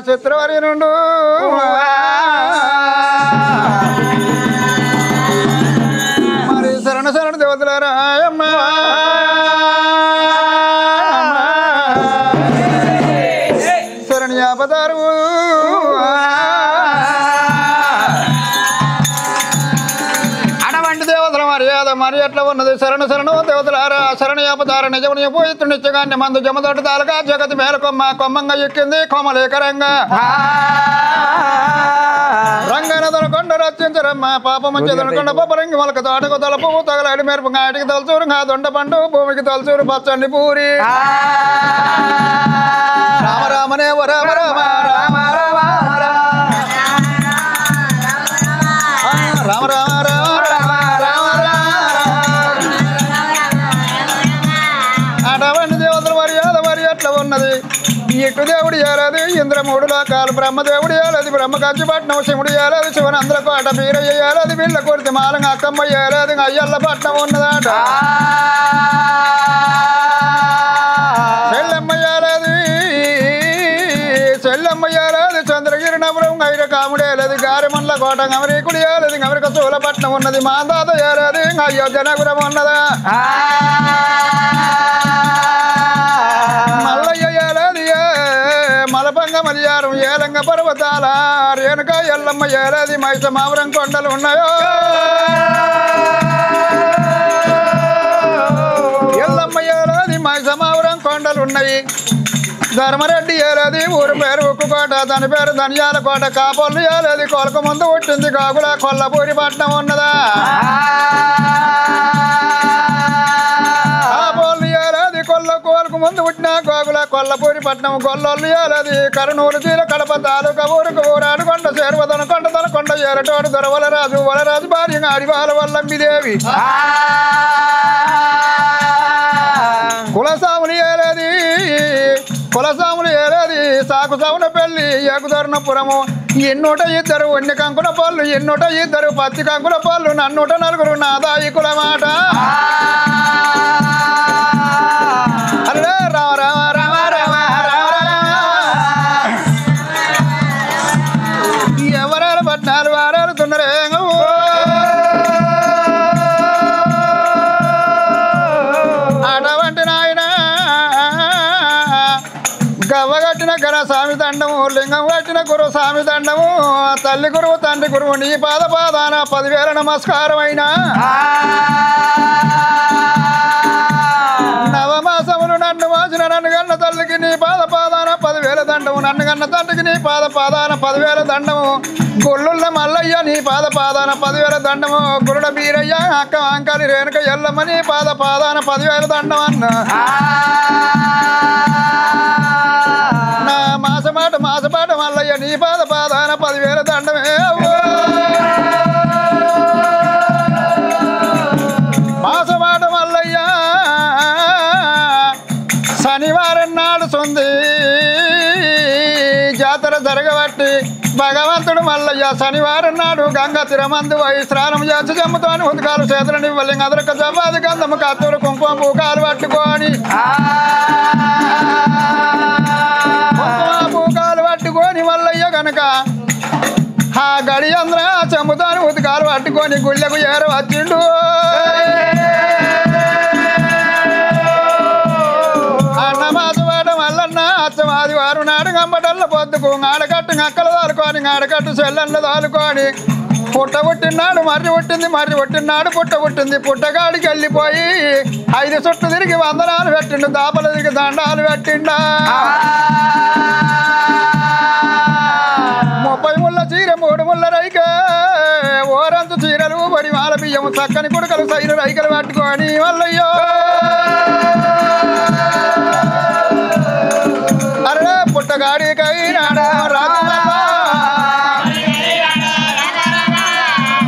చిత్రవరి నుండు మరి శరణ శరణ దేవతలారా అమ్మ శరణ్యాపదారు అటువంటి దేవతల మర్యాద మరి ఎట్లా ఉన్నది శరణ శరణు దేవతలారా శరణ్యాపదార నిజముని పోయిత్రు నిత్యగాన్ని మందు జమతోటి తాలగా జగతి మేలకొమ్మ కొమ్మంగా ఎక్కింది కొమ్మలేకరంగా రంగన దొరకొండ రచించరమ్మ పాపము చెదరకొండ పపరంగి మొలక తోటకు తలపు తగలాడి మెరుపు ఆటికి తలచూరు నా దొండ పండు భూమికి తలచూరు పచ్చండి పూరి రామ రామనే రామ రామ రామ రామ రామ రామ రామ అటువంటి దేవతల మర్యాద మరి ఎట్లా ఉన్నది ఇటు దేవుడు ఏలాది ఇంద్రమూడు లోకాలు బ్రహ్మదేవుడు ఏలాది బ్రహ్మకంచిపట్నం శివుడు ఏలాది శివనంద్ర కోట బీరయ్య ఏలాది వీళ్ళ కొడితే మాలంగ అక్కమ్మ ఏలాది అయ్యల్ల పట్నం ఉన్నదట చెల్లెమ్మ ఏలాది చంద్రగిరి నవరం ఐర కాముడు ఏలాది గారిమల్ల కోట అమరీకుడు ఏలాది అమెరిక చూలపట్నం ఉన్నది మాందాత ఏలాది అయోధ్య నగరం ఉన్నదా మల్లయ్య ఏలాది మలపంగ మలియారం ఏలంగ పర్వతాల రేణుక ఎల్లమ్మ ఏలాది మైసమావరం కొండలు ఉన్నాయో ఎల్లమ్మ ఏలాది మైసమావరం కొండలు ఉన్నాయి ధర్మరెడ్డి ఏలాది ఊరు పేరు ఉక్కుకోట దాని పేరు ధనియాల కోట కాపోళ్ళు ఏలాది కొలక ముందు పుట్టింది కాకుల కొల్లపూరి పట్నం ఉన్నదా కోలకు ముందు పుట్టిన గోగుల కొల్లపూరి పట్నం గొల్లోళ్ళు ఏలాది కరునూరు చీల కడప తాలూకా ఊరుకు ఊరాడు కొండ చేరువదన కొండ తనకొండ ఏరటోడు దొరవలరాజు వలరాజు భార్య ఆడివాల వల్లమ్మిదేవి కులసాములు ఏలాది సాకు సామున పెళ్లి ఏకుదొరనపురము ఎన్నూట ఇద్దరు ఒన్ని కంకుల పళ్ళు ఎన్నూట ఇద్దరు పత్తి కంకుల పళ్ళు నన్నూట నలుగురు నాదాయి కుల మాట అరే రామ రామ రామ రామ రామ ఎవరాలు పట్నాలు వారాలు తున్నరే అటువంటి నాయన గవ్వగట్టిన గణ స్వామి దండము లింగం కట్టిన గురువు స్వామి దండము తల్లి గురువు తండ్రి గురువు నీ పాదాన 10,000 నమస్కారం అయినా నవమాసములు నన్ను వాసిన నన్ను గన్న తల్లికి నీ పాదాన 10,000 దండము నన్ను గన్న తండ్రికి నీ పాదాన 10,000 దండము గుళ్ళున్న మల్లయ్య నీ పాదాన 10,000 దండము గురుడ బీరయ్య అక్క అంకాలి రేణుక ఎల్లమ్మ నీ పాదాన 10,000 దండం అన్న నా మాసపాట మల్లయ్య నీ పాదాన 10,000 దండమే మాసపాట మల్లయ్య శనివారం నాడు సొంది జాతర జరగబట్టి భగవంతుడు మల్లయ్య శనివారం నాడు గంగ తిరమందు పోయి స్నానం చేసి జమ్ముతోని ఉదకాలు చేతులని ఇవ్వలేం అదొక జవ్వాది గంధము కత్తులు కుంకుమ పూకాలు పట్టుకొని పూకాలు పట్టుకొని మల్లయ్య కనుక ఆ గడి అందరూ చెమ్ముతోని ఉదకాలు పట్టుకొని గుళ్ళకు ఏర వచ్చిండు అన్నమాసవాడ మల్లన్న అచ్చమాది వారు నాడు గంబటల్ల పొద్దుకు ఆడకట్టు అక్కలు దాలుకొని ఆడకట్టు చెల్లెళ్ళు దాలుకొని పుట్ట పుట్టినాడు మర్రి పుట్టినాడు పుట్ట పుట్టింది పుట్టగాడికి వెళ్ళిపోయి 5 చుట్టూ తిరిగి వందనాలు పెట్టిండు దాపల తిరిగి దండాలు పెట్టిండా 30 ముళ్ళ చీర 3 ముళ్ళ రైక ఓరంతు చీరలు బడి మాల బియ్యము చక్కని కుడుకలు సైరు రైకలు పట్టుకొని మల్లయ్యో అరే పుట్టగాడికైనాడా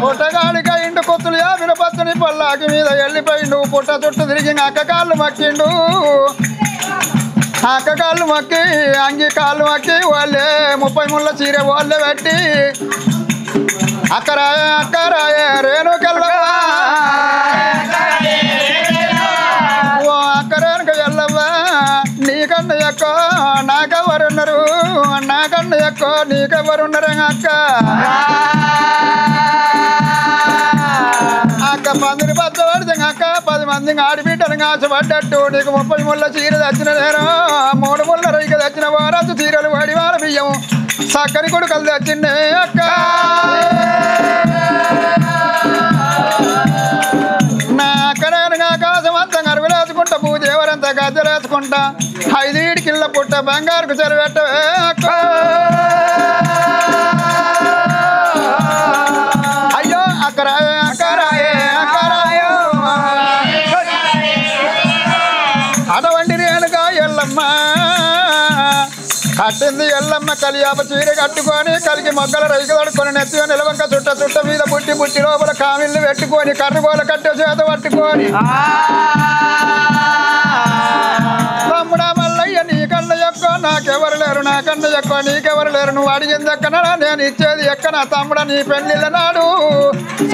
పుట్టగాడికైండు కొత్తులు 50 పత్తుని పల్లాకి మీద వెళ్ళిపోయిండు పుట్ట చుట్టూ తిరిగి అక్క కాళ్ళు మక్కిండు అక్క కాళ్ళు మక్కి అంగి కాళ్ళు మక్కి వాళ్ళే 30 ముళ్ళ చీర వాళ్ళే పెట్టి అక్కరాయ రేణుకెళ్ళవా ఓ అక్క రేణుక ఎల్లవ్వా నీకన్నా ఎక్కువ నాకెవరున్నారు నాకన్నా ఎక్కువ నీకెవరున్నారే అక్క అక్క పందిరి పచ్చబడితే అక్క 10 మంది ఆడిబిడ్డలు ఆశపడ్డట్టు నీకు 30 ముళ్ళ చీర తెచ్చిన నేను 3 ముళ్ళ రైక తెచ్చిన వారసు చీరలు వాడి వార బియ్యం చక్కని కొడుకలు తెచ్చిండే అక్క నా అక్కడేనుగా ఆకాశమంతా అరువులేసుకుంటా భూదేవరంతా గద్దెలేసుకుంటా 5 ఇడికిళ్ళ పుట్ట బంగారుకు చెరువెట్టవే అక్క అయ్యో అక్కరాయే అక్కరాయే అక్కరాయో అటువంటి రేణుగా ఎల్లమ్మ కట్టింది ఎల్లమ్మ కలియాప చీర కట్టుకొని కలిగి మొగ్గల రైకి తడుకొని నెత్తిగా నిలవంక చుట్ట మీద బుట్టి లోపల కామిళ్ళు పెట్టుకొని కర్రగోల కట్టే చేత పట్టుకొని తమ్ముడా మల్లయ్య నీకన్నా ఎక్కువ నాకెవరు లేరు నాకన్నా ఎక్కువ నీకెవరు లేరు నువ్వు అడిగింది ఎక్కనా నేను ఇచ్చేది ఎక్కనా తమ్ముడా నీ పెళ్ళిళ్ళ నాడు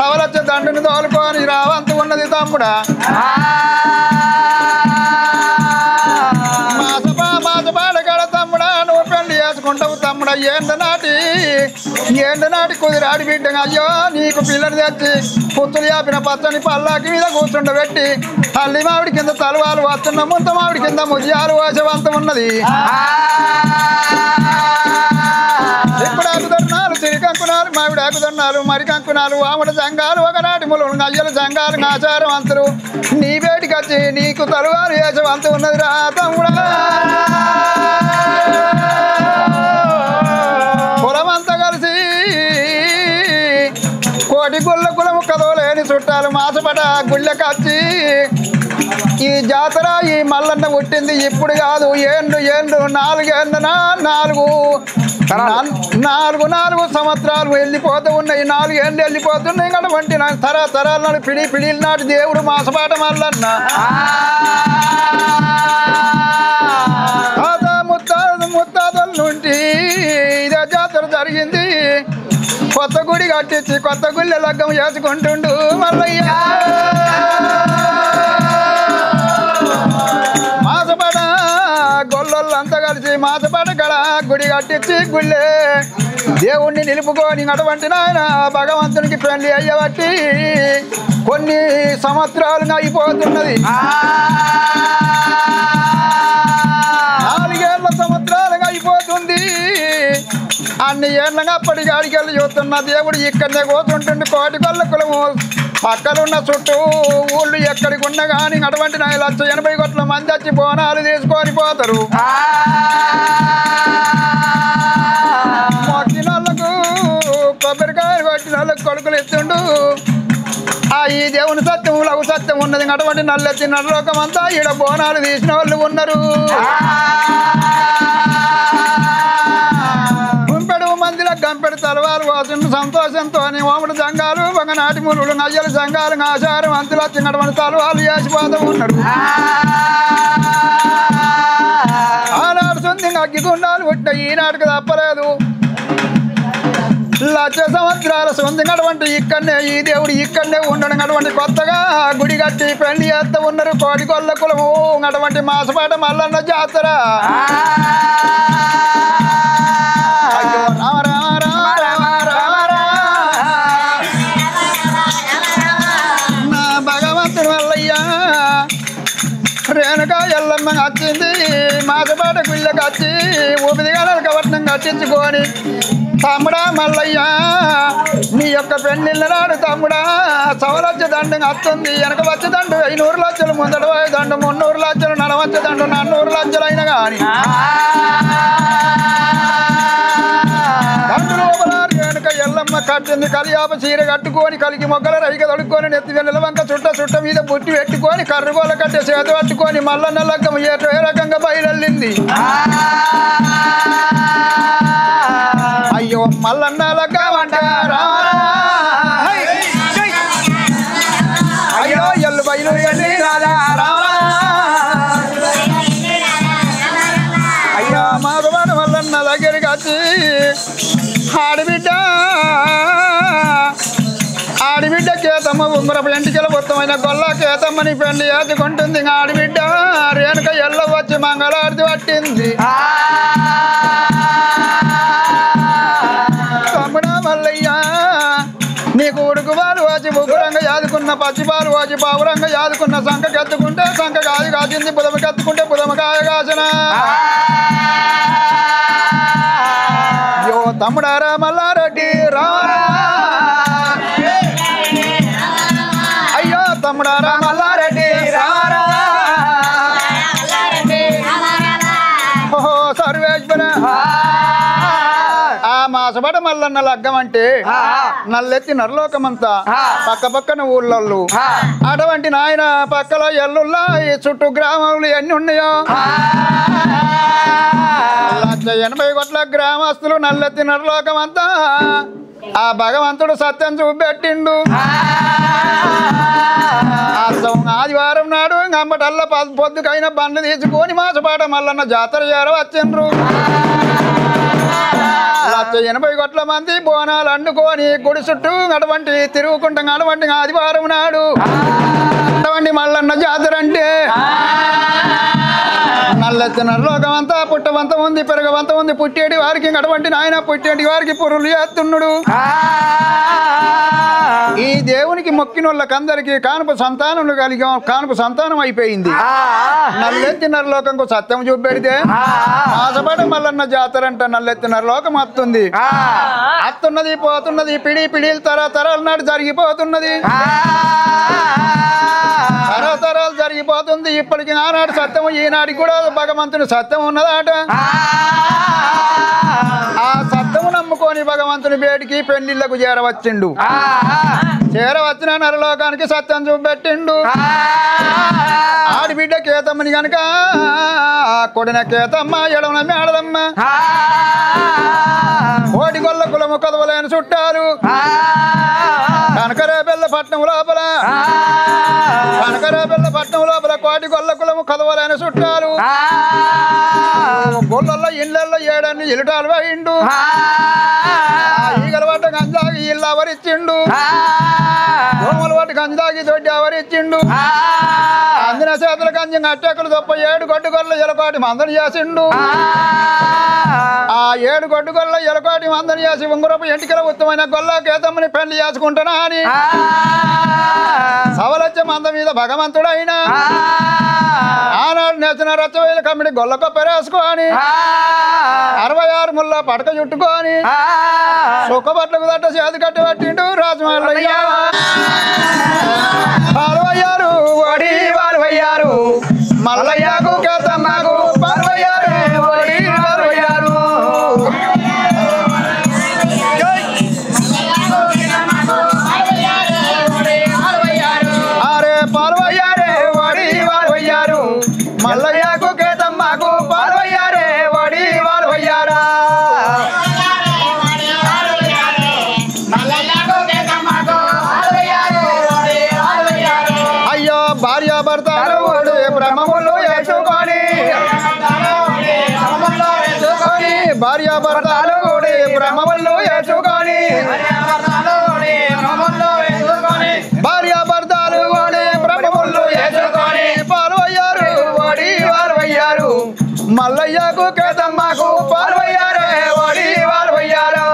సవలచ్చ దండుని తోలుకొని రావంతు ఉన్నది తమ్ముడా మాసపాడగడ తమ్ముడా నువ్వు పెళ్లి చేసుకుంటావు తమ్ముడా ఏండ నాటి కుదిరి ఆడిబిడ్డగా అయ్యో నీకు పిల్లని తెచ్చి పుత్తులు యాపిన పచ్చని పల్లాకి మీద కూర్చుండబెట్టి తల్లి మామిడి కింద తలవాలు వస్తున్న ముంత మామిడి కింద ముజ్యాలు వేసవంతం ఉన్నది ఇప్పుడాకు దొన్నాలు చిరికంకునాలు మామిడాకు దొన్నాలు మరికంకునాలు ఆముడ జంగాలు ఒకనాటి ములు అయ్యలు జంగాలు ఆచారవంతులు నీ వేటికి వచ్చి నీకు తలవారు వేసవంతం ఉన్నది రా తమ్ముడా కులమంతా కలిసి కోటి గుళ్ళ కులము కదవలేని చుట్టాలు మాసపట గుళ్ళకచ్చి ఈ జాతర ఈ మల్లన్న పుట్టింది ఇప్పుడు కాదు ఏండు 4 ఏండ్లనా 4 సంవత్సరాలు వెళ్ళిపోతూ ఉన్నాయి 4 ఏళ్ళు వెళ్ళిపోతున్నాయి కాబట్టి నాకు తరాల నాడు పిడిల నాటి దేవుడు మాసపాట మల్లన్న ముత్తాతల నుండి ఇదే జాతర జరిగింది కొత్త గుడి కట్టించి కొత్త గుళ్ళ లగ్గం చేసుకుంటుండు మల్లయ్య మాసపడ గొల్లొల్లంతా కలిసి మాసపడ గడ గుడి కట్టించి గుళ్ళే దేవుణ్ణి నిలుపుకొని అటువంటి నాయన భగవంతునికి పెళ్లి అయ్యబట్టి కొన్ని సంవత్సరాలుగా అయిపోతున్నది 4 ఏళ్ళ సంవత్సరాలుగా అయిపోతుంది అన్ని ఏళ్ళగా అప్పటికి అడిగెళ్ళి చూస్తున్న దేవుడు ఇక్కడనే కూతుంటుండి కోటి కొల్ల కులము పక్కలున్న చుట్టూ ఊళ్ళు ఎక్కడికి ఉన్నా కానీ అటువంటి 1,80 కోట్ల మంది వచ్చి బోనాలు తీసుకొని పోతారు మొక్కినోళ్ళకు కొబ్బరికాయలు కొట్టిన వాళ్ళకు కొడుకులు ఇస్తుండు ఈ దేవుని సత్యం లఘు సత్యం ఉన్నది అటువంటి నల్లెత్తి నల్లలోకం అంతా ఈడ బోనాలు తీసిన వాళ్ళు ఉన్నారు మందిలో గంపెడు తలవారు వాసిన సంతోషంతో ఓముడు జంగాలు ఒకనాటి మురుడు నయ్యలు జంగాలు ఆచారం అంతులు వచ్చినటువంటి తలవాళ్ళు వేసిపోతూ ఉన్నారు ఆనాడు సొంది అగ్గిగుండాలు పుట్టిన ఈనాటికి తప్పలేదు 1,00,000 సంవత్సరాల సొందినటువంటి ఇక్కడనే ఈ దేవుడు ఇక్కడనే ఉండడం అటువంటి కొత్తగా గుడి కట్టి పెళ్లి చేస్తూ ఉన్నారు కోటి కొల్ల కులము అటువంటి మాసపాట మల్లన్న జాతర అయ్యో నా భగవంతుని వల్లయ్యా రేణుకా ఎల్లమ్మ వచ్చింది మాసపాట గుళ్ళకి వచ్చి ఊపిదిగాల కవటం కట్టించుకొని తమ్ముడా మల్లయ్య నీ యొక్క పెళ్ళిళ్ళ నాడు తమ్ముడా సవలచ్చ దండం వస్తుంది వెనక వచ్చే దండు 500 లక్షలు ముందట దండు 300 లక్షలు నడవచ్చే దండు 400 లక్షలు అయినా కానీ దండు లోపల వెనుక ఎల్లమ్మ కట్టింది కలియాప చీర కట్టుకొని కలిగి మొగ్గల రైక తడుక్కొని నెత్తి నిలవంక చుట్ట మీద బుట్టి పెట్టుకొని కర్రగోల కట్టే చేత పట్టుకొని మల్లన్న లగ్గం ఏ రకంగా బయలుదేరింది అయ్యో మల్లన్న లగ్గమంటారా అయ్యో ఎల్లు బయలు ఎల్లి రాదా అయ్యో మాధవాడు మల్లన్న దగ్గరికి వచ్చి ఆడబిడ్డ చేత కేతమ్మ ఉంగరపు ఎంటికల మొత్తమైన గొల్ల కేతమ్మని పెళ్లి చేసుకుంటుంది ఆడబిడ్డ రేణుక ఎల్ల వచ్చి మంగళారతి పట్టింది తమ్ముడా మల్లయ్య నీకు ఉడుకు పాలు వచ్చి ముగ్గురంగా యాదుకున్న పచ్చిపాలు వచ్చి పావురంగా యాదుకున్న సంఖకెత్తుకుంటే సంఖ కాయ కాసింది బుధమకెత్తుకుంటే బుధమకాయ కాసిన యో తమ్ముడారా మల్లారెడ్డి రారా అయ్యో తమ్ముడారా మల్లారెడ్డి రారా ఓహో సర్వేశ్వర ఆ మాసపడ మల్లన్న లగ్గం అంటే నల్లెత్తి నరలోకమంతా పక్క పక్కన ఊళ్ళళ్ళు అటువంటి నాయన పక్కల ఎల్లుల్లా ఈ చుట్టూ గ్రామాలు ఎన్ని ఉన్నాయో 180 కోట్ల గ్రామస్తులు నల్లెత్తి నరలోకమంతా ఆ భగవంతుడు సత్యం చూపెట్టిండు ఆదివారం నాడు అంబటల్ల పొద్దుకైన బండ్లు తీసుకొని మాసపాట మల్లన్న జాతర చేర వచ్చిండ్రు 180 కోట్ల మంది బోనాలు అండుకొని గుడి చుట్టూ అటువంటి తిరుగుకుంటాం అటువంటి ఆదివారం నాడు అటువంటి మల్లన్న జాతర అంటే నల్లెత్తిన లోకం అంతా పుట్టవంత ఉంది పెరగవంత ఉంది పుట్టేటి వారికి అటువంటి నాయన పుట్టేటి వారికి పురులు చేస్తున్నాడు ఈ దేవునికి మొక్కిన వాళ్ళకందరికి కానుపు సంతానం కలిగి కానుపు సంతానం అయిపోయింది నల్లెత్తిన లోకంకు సత్యం చూపెడితే ఆశపడ మల్లన్న జాతర అంట నల్లెత్తిన లోకం అత్తుంది అత్తున్నది పోతున్నది పిడి పిడిలు తరతరాల నాడు జరిగిపోతున్నది తరతరాలు జరిగిపోతుంది ఇప్పటికి ఆనాడు సత్యం ఈనాడికి కూడా భగవంతుని సత్యం ఉన్నదాట ఆ సత్యము నమ్ముకొని భగవంతుని బేటికి పెళ్లిళ్లకు చేరవచ్చిండు చేరవచ్చిన నరలోకానికి సత్యం చూపెట్టిండు ఆడిబిడ్డ కేతమ్మని గనక కొడిన కేతమ్మ ఎడవన మేడదమ్మ కోటి గొల్ల కులము కదవలేని చుట్టాలు కనకరేబెల్ల పట్నం లోపల కోటి గొల్ల కులము కదవలేని చుట్టాలు గొల్లల్లో ఇళ్ళల్లో ఏడన్ని ఇలుటాలు వేయిండు ఈగల పట్ట గంజాగి ఇల్లు అవరిచ్చిండు దోమల పట్టు గంజాగి దొడ్డి అవరిచ్చిండు అందిన చేతుల గంజి అట్టెక్కలు తప్ప 7 గొడ్డుగొల్ల ఎలకోటి మందని చేసిండు ఆ 7 గొడ్డుగొల్ల ఎలకోటి మందని చేసి ఉంగురపు ఎంటికల ఉత్తమైన గొల్ల కేతమ్మని పెళ్లి చేసుకుంటున్నా అని సవలచ్చ మంద మీద భగవంతుడైనా ఆనాడు నేసిన రచ్చవేల కమిడి గొల్ల కొప్పరేసుకొని 66 ముళ్ళ పడక చుట్టుకొని సుఖబట్లకు దట్ట చేతి కట్టి పట్టిండు రాజమల్లయ్య పాల్వయ్యారు ఓడి వాల్వయ్యారు మల్లయ్యకు కేతమ్మకు పాల్వయ్యారు ఓడి వాల్వయ్యారు అరే పాల్వయ్యారే ఓడి వాల్వయ్యారు మల్లయ్యకు కేతమ్మకు పాల్వయ్యారే ఓడి వాల్వయ్యారా అయ్యో భార్య భర్తలు బ్రహ్మములు వేసుకొని భార్య భర్తలు బ్రహ్మములు వేసుకొని భార్య భర్తలు బ్రహ్మములు వేసుకొని పాల్వయ్యారు ఓడి వాల్వయ్యారు మల్లయ్యకు కేతమ్మకు పాల్వయ్యారే ఓడి వాల్వయ్యారు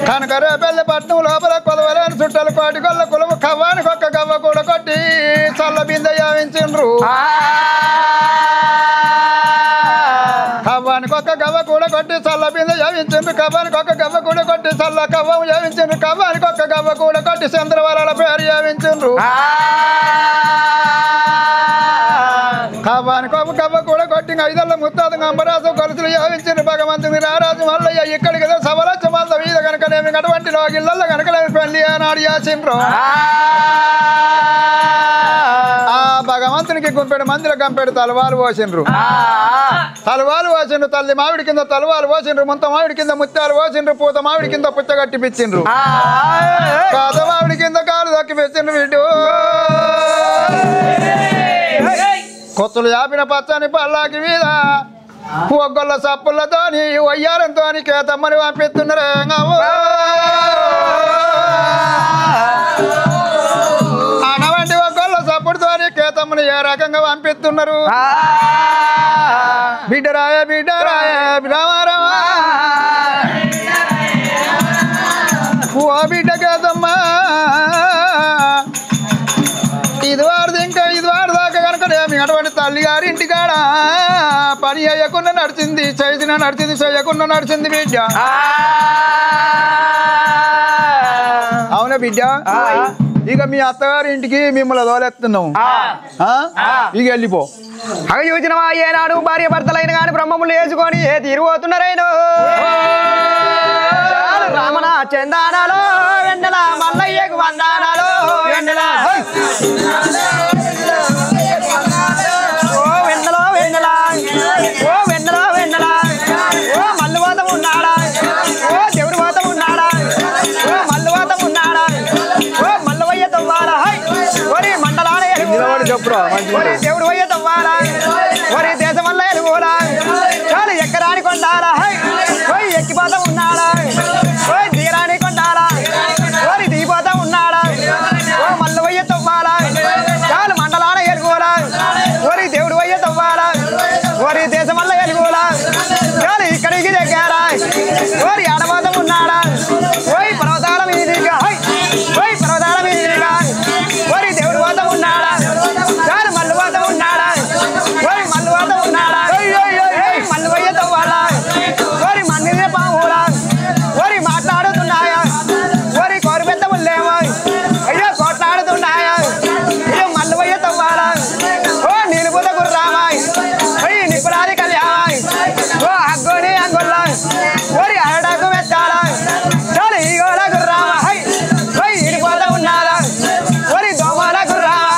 కనకరేపల్లి పట్నం లోపల కొలవలేని చుట్టాలు కోటి గొల్ల కులము కవ్వానికి ఒక్క గవ్వ కూడా కొట్టి చల్ల బింద యావించిండ్రు కవ్వానికి ఒక్క గవ్వ కూడా కొట్టి చల్ల బింద యావించిండ్రు కవ్వానికి ఒక్క గవ్వ కూడా కొట్టి చల్ల కవ్వం యావించిండ్రు కవ్వానికి ఒక్క గవ్వ కూడా కొట్టి చంద్రవరాల పేరు యావించిండ్రు కవ్వానికి ఒక్క గవ్వ కూడా కొట్టి 5 ముత్తాత అంబరాజు కొలుసులు యావించిండ్రు భగవంతుని రారాజు మల్లయ్య ఇక్కడికి సవలచ్చ మల్ల వీధ కనుకనేమి అటువంటి లోగిళ్ళల్లో కనుకలేమి పెళ్లి ఆనాడు చేసిండ్రు ఆ భగవంతునికి గుంపెడు మందిలో గంపెడు తలవాలు పోసిండ్రు తల్లి మామిడి కింద తలవాలు పోసిండ్రు ముంత మామిడి కింద ముత్యాలు పోసిండ్రు పూత మామిడి కింద పుచ్చ కట్టి పిచ్చిండ్రు కాత మామిడి కింద కాలు దక్కి పెట్టిండ్రు వీడు కొత్తలు యాపిన పచ్చని పల్లాకి మీద ఒగ్గొల్ల సప్పులతోని వయ్యాలంతో కేతమ్మని పంపిస్తున్నారు అనవంటి ఒగ్గొల్ల సప్పుడుతోని కేతమ్మని ఏ రకంగా పంపిస్తున్నారు బిడ్డరాయ బిడ్డరాయ రామారామా ఓ బిడ్డ కేతమ్మా ఇది వారు దాకా కనుక అటువంటి తల్లి గారి ఇంటికాడ పని అయ్యకుండా నడిచింది చేసిన నడిచింది చేయకుండా నడిచింది బిడ్డ అవునా బిడ్డ ఇక మీ అత్తగారి ఇంటికి మిమ్మల్ని తోలెత్తున్నాం ఇక వెళ్ళిపో అవి చూసినవా ఏనాడు భార్య భర్తలైన కానీ బ్రహ్మములు వేసుకొని ఏ తీరుపోతున్నారైనా రామణ చందానాలో వెన్నెల మల్లయ్యకు వందానాలో వెన్నెల ఓ వెన్నెల వెన్నెల ఓ వెన్నెల వెన్నెల ఓ మల్లువాతం ఉన్నాడా ఓ దేవుడి వాతం ఉన్నాడా ఓ మల్లువాతం ఉన్నాడా ఓ మల్లవయ్య తవ్వాలా ఒరి మండలాన ఒరి దేవుడు వయ్య తవ్వాలా ఒరి దేశం వల్ల ఎలుగోలా చాలు ఎక్కరాని కొండాలా ఓయ్ ఎక్కిపోతా ఉన్నాడా ఓయ్ తీరాని కొండాలా ఓరి దిగిపోతా ఉన్నాడా ఓ మల్లవయ్య తవ్వాలా చాలు మండలాన ఎలుగోలా ఓరి దేవుడు వయ్య తవ్వాలా ఓరి దేశం వల్ల ఎలుగోలా చాలు ఇక్కడికి దగ్గర ఓరి ఆడబోతం ఉన్నాడా ఓయ్ పర్వతాల మీదిగా ఓయ్ పర్వతాల మీదిగా ఓరి దేవుడు పోతా ఉన్నాడా చాలు మల్లు పోతా ఉన్నాడా ఓరి మల్లు పోతా ఉన్నాడా మల్లు వయ్య తవ్వాలా ఓరి మన్నిదే పావులా ఓరి మాట్లాడుతున్నాయా ఓరి కోరి పెద్ద ముల్లేమో అయ్యో కోట్లాడుతున్నాయా అయ్యో మల్లు వయ్య తవ్వాలా ఓ నిలుపుత గుర్రామా అయ్యి నిపురాది కళ్యాణ్ ఓ అగ్గోని అంగొల్లా ఓరి అరడాకు మెచ్చాలా చాలు ఈ గోడ గుర్రామా ఓయ్ ఇడిపోతా ఉన్నారా ఓరి దోమల గుర్రామా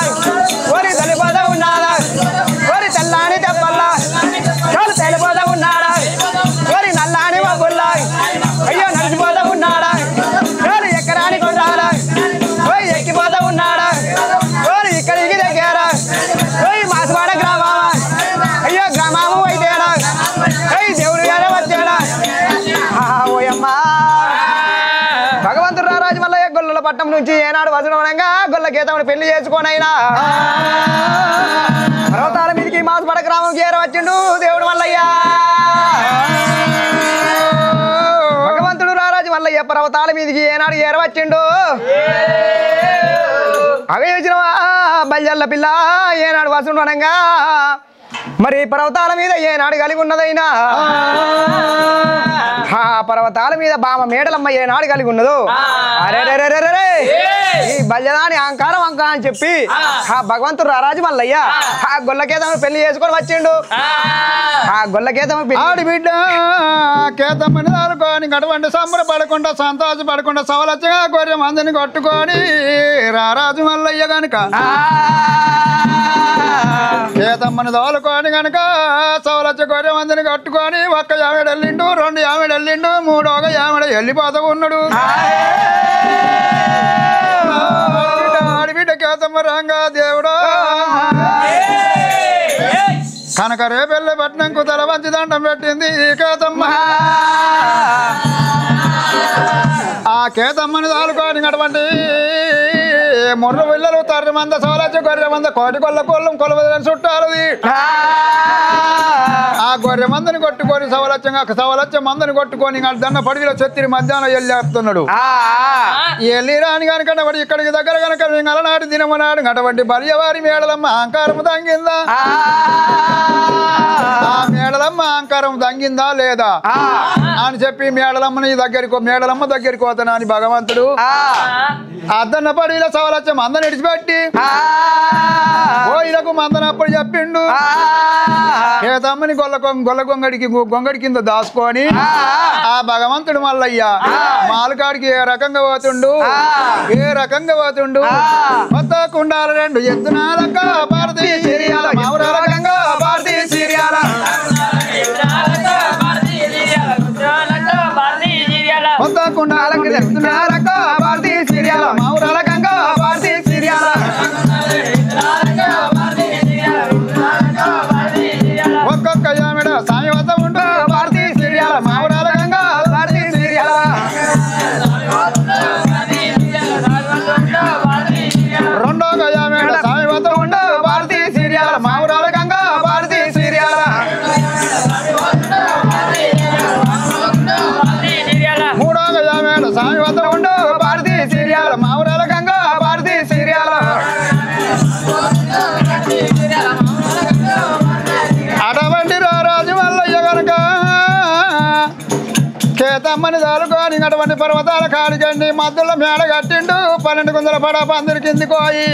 ఓరి తలిపోతా ఉన్నారా ఓరి తెల్లాని తెప్పల్లా చాలు తెలిపోతా ఉన్నాడా ఓరి నల్లాని బాబుల్లా అయ్యో నడిచిపోతా ఉన్నాడా చాలు ఎక్కరాని కొండాలా ఓయ్ ఎక్కిపోతా ఉన్నాడా ఓరి ఇక్కడికి దగ్గర ఓయ్ మాసవాడ గ్రామమా అయ్యో గ్రామము అయితేడా అయ్యి దేవుడు గారే వచ్చాడా ఓయమ్మా భగవంతుడు రారాజు మల్లయ్య గొల్లల పట్టణం నుంచి ఏనాడు వసనవనంగా గొల్ల గీతముని పెళ్లి చేసుకోనైనా పర్వతాల మీదకి మాసపడ గ్రామం చేర వచ్చిండు దేవుడు మల్లయ్య భగవంతుడు రారాజు మల్లయ్య పర్వతాల మీదకి ఏనాడు ఏర వచ్చిండు అవే వచ్చిన బల్జల్ల పిల్ల ఏనాడు వసనవనంగా మరి పర్వతాల మీద ఏనాడు కలిగి ఉన్నదైనా పర్వతాల మీద బామ మేడలమ్మ ఏనాడు కలిగి ఉన్నదో అరే ఈ బల్యదాని అహంకారం అంకా అని చెప్పి ఆ భగవంతుడు రారాజు మల్లయ్య ఆ గొల్లకేతమ్మ పెళ్లి చేసుకొని వచ్చిండు ఆ గొల్లకేతమ్మ ఆడి బిడ్డ కేతమ్మని దారుకొని అటువంటి సంబరపడకుండా సంతోషపడకుండా సవలచ్చగా గొర్రె మందిని కొట్టుకొని రారాజు మల్లయ్య గనుక కేతమ్మని దోలుకొని గనక సవలచ్చ గొర్రె మందిని కట్టుకొని ఒక్క యామెడ వెళ్ళిండు 2 యామెడ వెళ్ళిండు 3వ యామెడ వెళ్ళిపోతూ ఉన్నాడు ఆడిబిడ్డ కేతమ్మ రంగా దేవుడు కనుక రేపెళ్ళి పట్నంకు తల వంచి దండం పెట్టింది కేతమ్మ ఆ కేతమ్మని దాలుకొని అటువంటి ముర్రు పిల్లలు తర్రి మంద సవలచ్చ గొర్రె మంద కోటి కొల్ల కొల్లం కొలవదని చుట్టాలది ఆ గొర్రె మందని కొట్టుకొని సవలచ్చ మందని కొట్టుకొని దండ పడిలో చెత్తిరి మధ్యాహ్నం వెళ్ళేస్తున్నాడు వెళ్ళి రాని కనుక వాడు ఇక్కడికి దగ్గర కనుక అలనాటి దినమనాడు అటువంటి బలియవారి మేడలమ్మ అహంకారము తంగిందా ఆ మేడలమ్మ అహంకారం తంగిందా లేదా అని చెప్పి మేడలమ్మ దగ్గరికి పోతాను అని భగవంతుడు అద్దన్న పడిలో సవలచ్చ మందని ఇడిచిపెట్టి ఓయిలకు మందనప్పుడు చెప్పిండు కేతమ్మని గొంగడి కింద దాచుకొని ఆ భగవంతుడు మల్లయ్య మాలకాడికి ఏ రకంగా పోతుండు కొత్త కుండాల 2 ఎత్తునాలక భారతీయ సిరియాల మావురాలకంగా భారతీయ సిరియాల కొత్త కుండాలకి ఎత్తునాలక భారతీయ సిరియాల మావురాలకంగా భారతీయ సిరియాల అటువంటి పర్వతాల కాడికండి మధ్యలో మేడ కట్టిండు 12 గుంజల పడ పందిరి కింది కోయి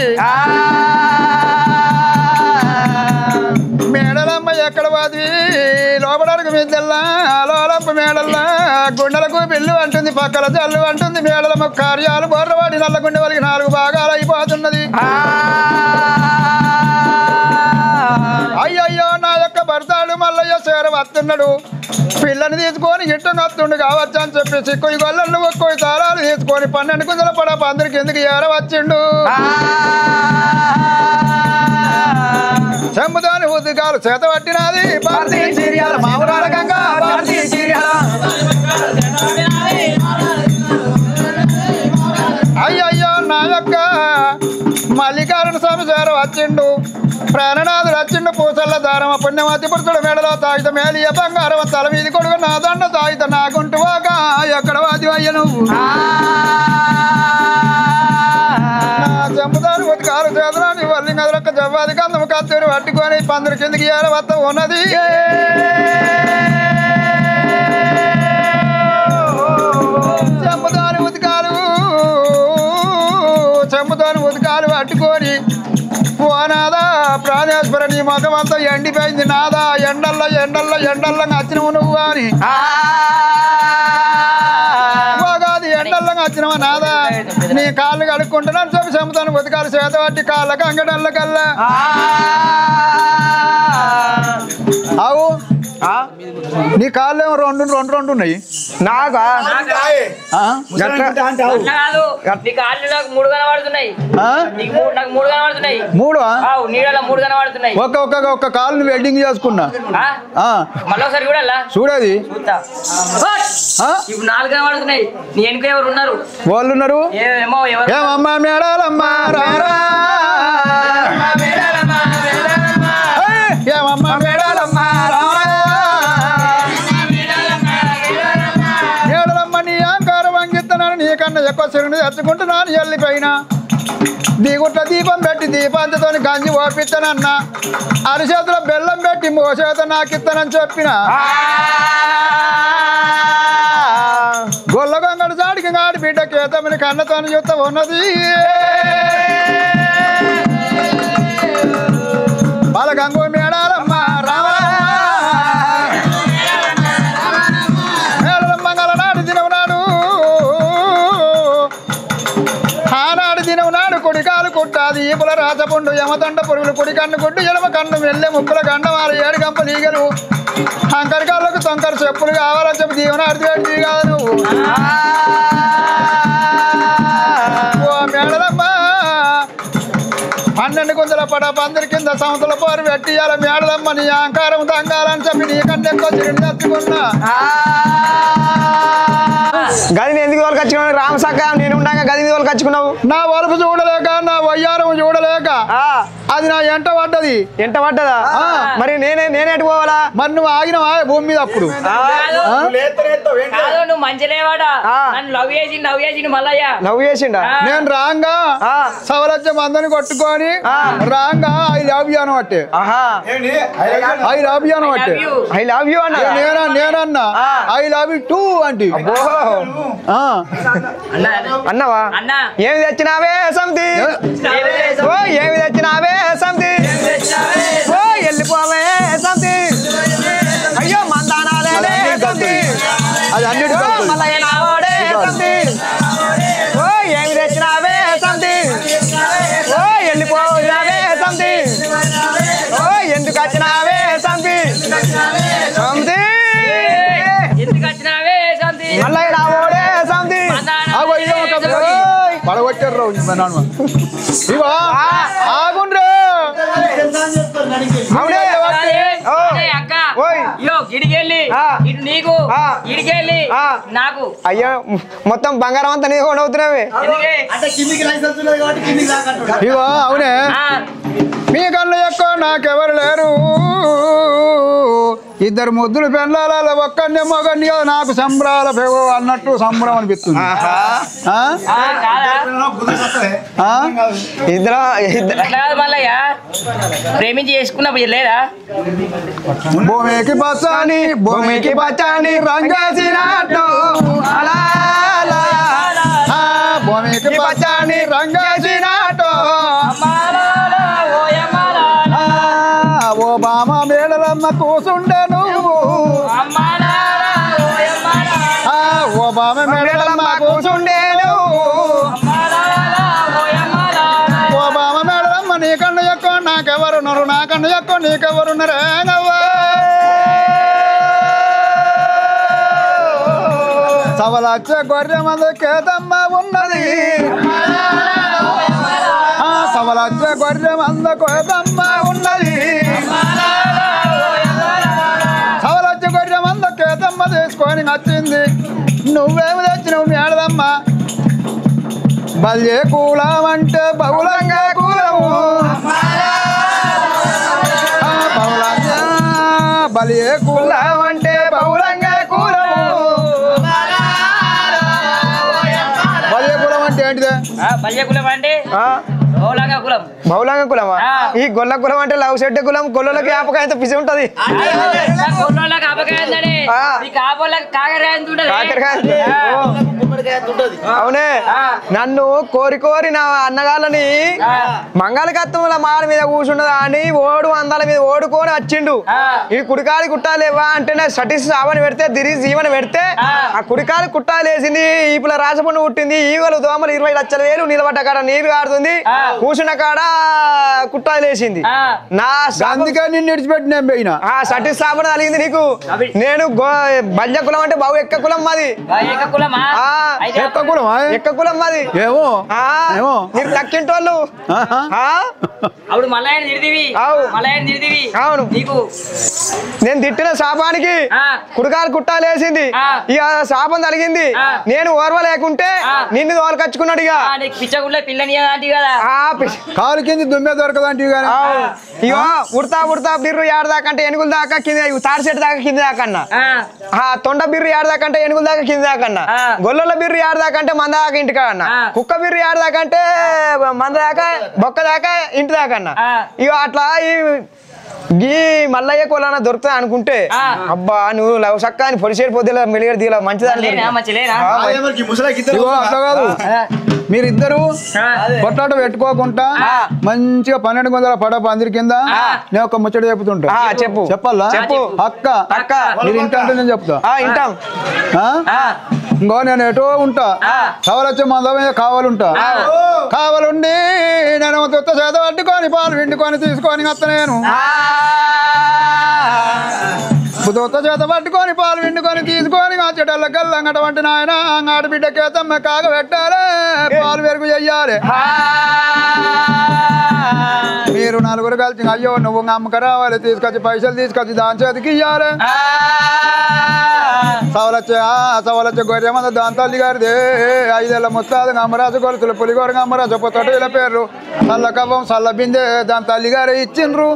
మేడలమ్మ ఎక్కడ వాది లోపడకు మిద్దెల్లా లోలంపు మేడల్లా గుండెలకు బిల్లు అంటుంది పక్కల జల్లు అంటుంది మేడలమ్మ కార్యాలు బొర్రవాడి నల్లగుండె వాళ్ళకి 4 భాగాలు అయిపోతున్నది అయ్యయ్యో నా యొక్క భర్తాడు మల్లయ్య చేర వస్తున్నాడు పిల్లని తీసుకొని గిట్టం వస్తుండు కావచ్చు అని చెప్పేసి కొయ్యి గొల్లలు ఒక్కొక్క తాళాలు తీసుకొని 12 గుంజల పడ పందిరికి ఎందుకు ఏర వచ్చిండు చెంబుదాని ఉద్దికాలు చేత పట్టినది మామూలు రకంగా అయ్యయ్యో నా యొక్క మల్లికార్జున స్వామి చేర వచ్చిండు ప్రాణనాథుడు వచ్చిండు పూసల్ల దారమ పుణ్యమతి పురుషుడు మేడలో తాగిత మేలియ బంగారం తల మీది కొడుకు నా దండ తాగిత నాకుంటువాగా ఎక్కడ వాది అయ్య నువ్వు చెంపుతాను ఉతికాలు చేతనాన్ని వల్లి గదలొక్క జవ్వాది కందము కత్తూరు పట్టుకొని పందిరి కిందికి ఏర వత్త ఉన్నది చెంపుతాను ఉతికాలు పట్టుకొని ఓ నాదా ప్రాణేశ్వర నీ ముఖం అంతా ఎండిపోయింది నాదా ఎండల్లా వచ్చినవు నువ్వు అని ఎండల్లంగా వచ్చినవా నాదా నీ కాళ్ళు కడుక్కుంటున్నాను చెప్పి చెంపుతాను ఉతికాలు చేత పట్టి కాళ్ళకి అంగడల్లకల్లా అవు నీ కాళ్ళు ఏమో రెండు ఉన్నాయి నాకా ఒక్క కాలు వెడ్డింగ్ చేసుకున్నా చూడది వాళ్ళు ఉన్నారు ఏమమ్మా మేడాలమ్మా ఏమమ్మా మేడాలమ్మా నీకన్నా ఎక్కువ సిరుని తెచ్చుకుంటున్నాను ఎల్లిపైన దిగుట్ల దీపం పెట్టి దీపాంతతో గంజి ఓపిస్తానన్నా అరిచేతిలో బెల్లం పెట్టి మోసేత నాకిస్తానని చెప్పిన గొల్ల గంగడు చాడికి గాడి బిడ్డ కేతమని కన్నతో చూస్తా ఉన్నది వాళ్ళ గంగు మేడాలమ్మ రామా కుడికాలు కుట్టాది ఈపుల రాచపుండు యమదండ పురుగులు కుడి కన్ను గుడ్డు ఎడమ కన్ను వెళ్ళే ముక్కుల గండవారు 7 గంపలు ఈగలు అంకరికాళ్ళకు తొంకరు చెప్పులు కావాలని చెప్పి దీవనార్థి పెట్టి కాదు నువ్వు ఓ మేడలమ్మ 12 గుంజల పడ పందిరి కింద సంవత్సరాల పోరు పెట్టి ఇవాళ మేడలమ్మ నీ అహంకారం తంగాలని చెప్పి నీకంటే ఎక్కువ తిరిగి తెచ్చుకున్నా గదిని ఎందుకు వాళ్ళకి వచ్చుకున్నావు రామసక్క నేను ఉండగా గదిని వాళ్ళకి వచ్చుకున్నావు నా వలుపు చూడలేక నా వయ్యారం చూడలేక అది నా ఎంట పడ్డదా మరి నేనేటి పోవాలా మరి నువ్వు ఆగిన భూమి మీద అప్పుడు నువ్వు మంచిలేవాడా లవ్ చేసిండా నేను రాంగా సవలత్యం అందరిని కొట్టుకొని రాంగా ఐ లవ్ యూ అనబట్టే ఐ లవ్ యూ అనబట్టే ఐ లవ్ యూ అన్న నేనన్నా ఐ లవ్ యూ టూ అంటే అన్నవా ఏమి తెచ్చినావే సంతి ఏమి తెచ్చినావే సంతి ఓ వెళ్ళిపోవే సంతి అయ్యో మందానాలే సంతి అది అన్నిటి సంతి ఓ ఏమి తెచ్చినావే సంతి ఓ వెళ్ళిపోవే సంతి ఓ ఎందుకు వచ్చినావే సంతి సంతి ఎందుకు వచ్చినావే సంతి మళ్ళీ రావోడే సంతి పడగొట్టారు ఇవా ఆగుండ్రే నాకు అయ్యో మొత్తం బంగారం అంతా నీ కూడా అవుతున్నావే ఇవో అవునే మీ కళ్ళు ఎక్కువ నాకెవరు లేరు ఇద్దరు ముద్దులు పెళ్ళాల ఒక్కడిని మొగండి నాకు సంబరాల పెగో అన్నట్టు సంబరం అనిపిస్తుంది ఇద్దరు అట్లా కాదు మల్లయ్య ప్రేమించి చేసుకున్నప్పుడు లేదా భూమికి పచ్చని భూమికి పచ్చని రంగేసినట్టు అలా అలా ఆ, భూమికి పచ్చని రంగేసినట్టు ఆ, ఓ బామ మేడలమ్మ కూసుండే నువ్వు ఆ, ఓ బామ మేడలమ్మ కూసుండే నువ్వు ఓ బామ మేడలమ్మ నీకన్నా ఎక్కువ నాకెవరున్నారు నాకన్నా ఎక్కువ నీకెవరున్నారే నవ్వా సవలచ్చ గొర్రె మంద కేతమ్మ ఉన్నది ఆ, సవలచ్చ గొర్రె మంద కేతమ్మ ఉన్నది సవలచ్చ గొర్రె మంద కేతమ్మ తీసుకొని వచ్చింది నువ్వేమి తెచ్చినవు మేడదమ్మ బల్యే కూలం అంటే బహుళంగా కూలము ఆ, బహుళంగా బలియే కూలం అంటే బహుళంగా కూలము బలియే కులం అంటే ఏంటిదే బల్య కులం అంటే బహుళంగా కులం బహుళంగా కులమా ఈ గొల్ల కులం అంటే లవ్ సెట్ కులం గొల్లలకి జ్ఞాపకం అయితే పిసి ఉంటది కొన్నోళ్ళకి ఆపకాయందని ఈ కాపోళ్ళకి కాకరాయని చూడదు అవునే నన్ను కోరి కోరి నా అన్నగాళ్ళని మంగళకత్వముల మాల మీద కూర్చున్నదా అని ఓడు అందాల మీద ఓడుకొని వచ్చిండు ఈ కుడికాలి కుట్టాలేవా అంటే నా సటిస్ సావని పెడితే దిరి జీవన పెడితే ఆ కుడికాలి కుట్టాలేసింది ఈపుల రాసపండు పుట్టింది ఈగలు దోమలు 20 లక్షల వేలు నిలబడ్డ కాడ నీరు కాడుతుంది కూర్చున్న కాడ కుట్టాలేసింది నా అందుకే నిన్ను విడిచిపెట్టి నేను పోయినా ఆ సటిస్ సాబన కలిగింది నీకు నేను బల్య కులం అంటే బావు ఎక్క కులం మాది కులమా ఎక్క కులమా ఎక్క కులం మాది ఏమో ఏమో మీరు తక్కింటోళ్ళు అప్పుడు మల్లయ్య తిడిదివి అవు. మల్లయ్య తిడిదివి అవును నీకు నేను తిట్టిన శాపానికి కుడికాలు కుట్టాలేసింది ఇక శాపం తలిగింది నేను ఓర్వ లేకుంటే నిన్ను తోలకచ్చుకున్నాడు ఇక నీకు పిచ్చగుళ్ళ పిల్లని అంటే కదా కాలు కింద దుమ్మే దొరకదంటే ఇగో ఉడతా బిర్రు ఏడదాకంటే ఎనుగుల దాకా కింద తాడి చెట్టు దాకా కింద దాకా అన్న తొండ బిర్రు ఏడదాకంటే ఎనుగుల దాకా కింద దాకా అన్న గొల్లల బిర్రు ఏడదాకంటే మంద దాకా ఇంటికా అన్న కుక్క బిర్రు ఏడదాకంటే మంద దాకా బొక్క దాకా ఇంటి దాకా అన్న ఇగో అట్లా ఈ మల్లయ్య కోలన దొరుకుతా అనుకుంటే అబ్బా నువ్వు లవ్ సక్క అని పొడిసేడు పొద్దుల మెలిగడ దిగల మంచిదాన్ని అట్లా కాదు మీరిద్దరు కొట్లాట పెట్టుకోకుండా మంచిగా 1200 పడప అందరి కింద నేను ఒక ముచ్చట చెప్తుంటా చెప్పు చెప్పాలా చెప్పు అక్క మీరు ఇంటా అంటే నేను చెప్తా ఇంటాం ఇంకో నేను ఎటో ఉంటా కావాలొచ్చే మందమే కావాలుంటా కావాలుండి నేను తుత్త చేత పట్టుకొని పాలు విండుకొని తీసుకొని వస్తా నేను తుత్త చేత పట్టుకొని పాలు విండుకొని తీసుకొని వచ్చేటల్ల గల్లంగటువంటి నాయన అంగాడి బిడ్డకేతమ్మ కాగ పెట్టాలి పాలు పెరుగు చెయ్యాలి మీరు నలుగురు కలిసి అయ్యో నువ్వు అమ్మక రావాలి తీసుకొచ్చి పైసలు తీసుకొచ్చి దాని చేతికి ఇయ్యాలి సవలచ్చ గొర్రె మంద దాని తల్లి గారిదే 5 ఏళ్ల ముత్తాదు అమ్మరాజు గొలుసులు పులిగోర అమ్మరాజు పొత్తట ఇలా పేర్లు సల్ల కవ్వం సల్ల బిందె దాని తల్లి గారు ఇచ్చిండ్రు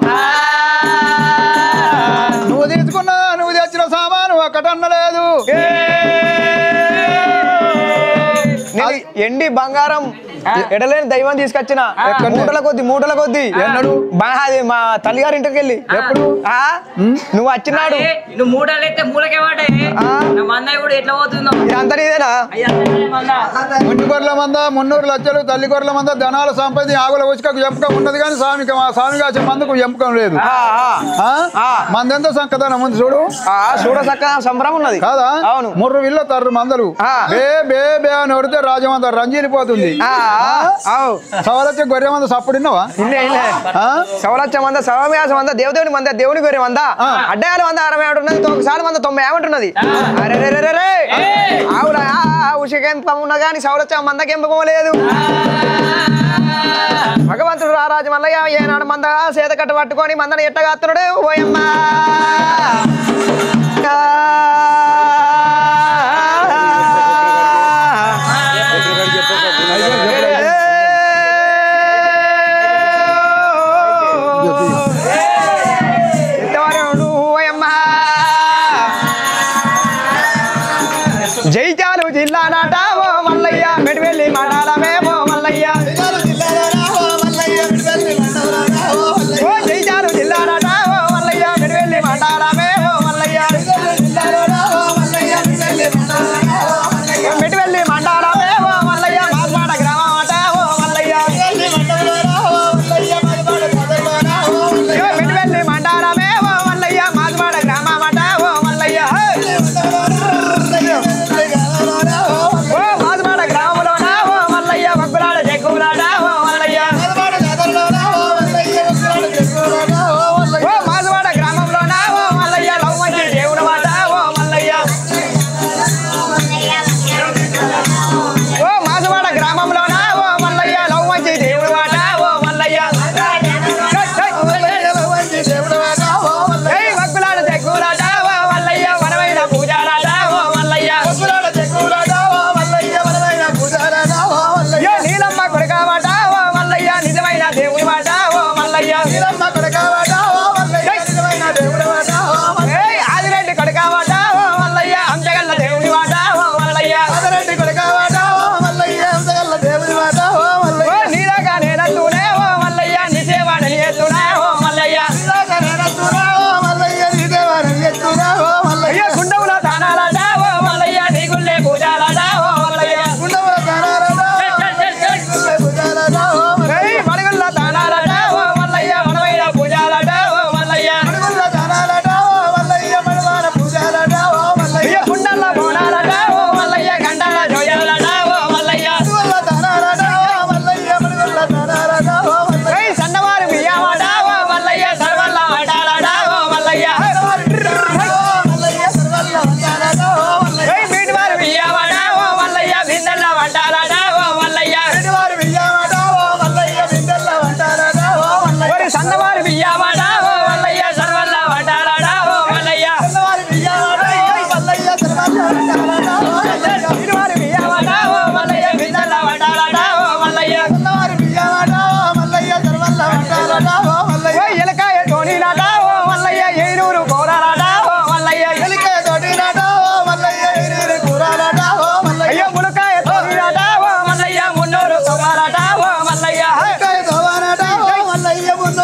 నువ్వు తీసుకున్నా నువ్వు తెచ్చిన సామాను ఒకటన్నలేదు ఎండి బంగారం ఎడలేని దైవం తీసుకొచ్చిన మూటల కొద్ది ఎన్నడు అది మా తల్లిగారి ఇంటికి వెళ్ళి ఎప్పుడు నువ్వు వచ్చినాడు నువ్వు మూడలు అయితే మూలకే వాడే మంద కూడా ఎట్లా పోతుందో ఇదంతా నీదేనా ముందు గొర్రెల మంద 300 లక్షలు తల్లి గొర్రెల మంద ధనాల సంపత్తి ఆగుల ఉచికకు ఎంపకం ఉన్నది కానీ స్వామి కాసే మందుకు ఎంపకం లేదు మందెంత సంకదనం ఉంది చూడు చూడ చక్క సంబరం ఉన్నది కాదా అవును 3 విల్ల తర్రు మందలు బే బే బే అని కొడితే రాజమంద రంజీలిపోతుంది సవలచ్చ గొర్రె మంద సప్పుడున్నావా సవలచ్చ మంద సవమ్యాస మంద దేవుని మంద దేవుని గొర్రె మంద అడ్డాయాల మంద 60 ఉన్నది 1 మంద 90 ఏమంటున్నది అరే ఆవుల ఉషకెంపం ఉన్న కానీ సవలచ్చ మందకెంపకం లేదు భగవంతుడు రారాజు మల్లయ్య ఏనాడు మంద సేద కట్ట పట్టుకొని మందని ఎట్టగాస్తున్నాడు ఓయమ్మా జైచాలు జిల్లా నాట ఓ మల్లయ్య మెడివెళ్ళి మండలమే ఓ మల్లయ్య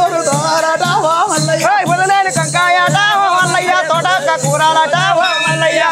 పొద్దుడు తోమారట ఓ మల్లయ్య పొద్దులేని కంకాయట ఓ మల్లయ్య తోట కూరాలట ఓ మల్లయ్య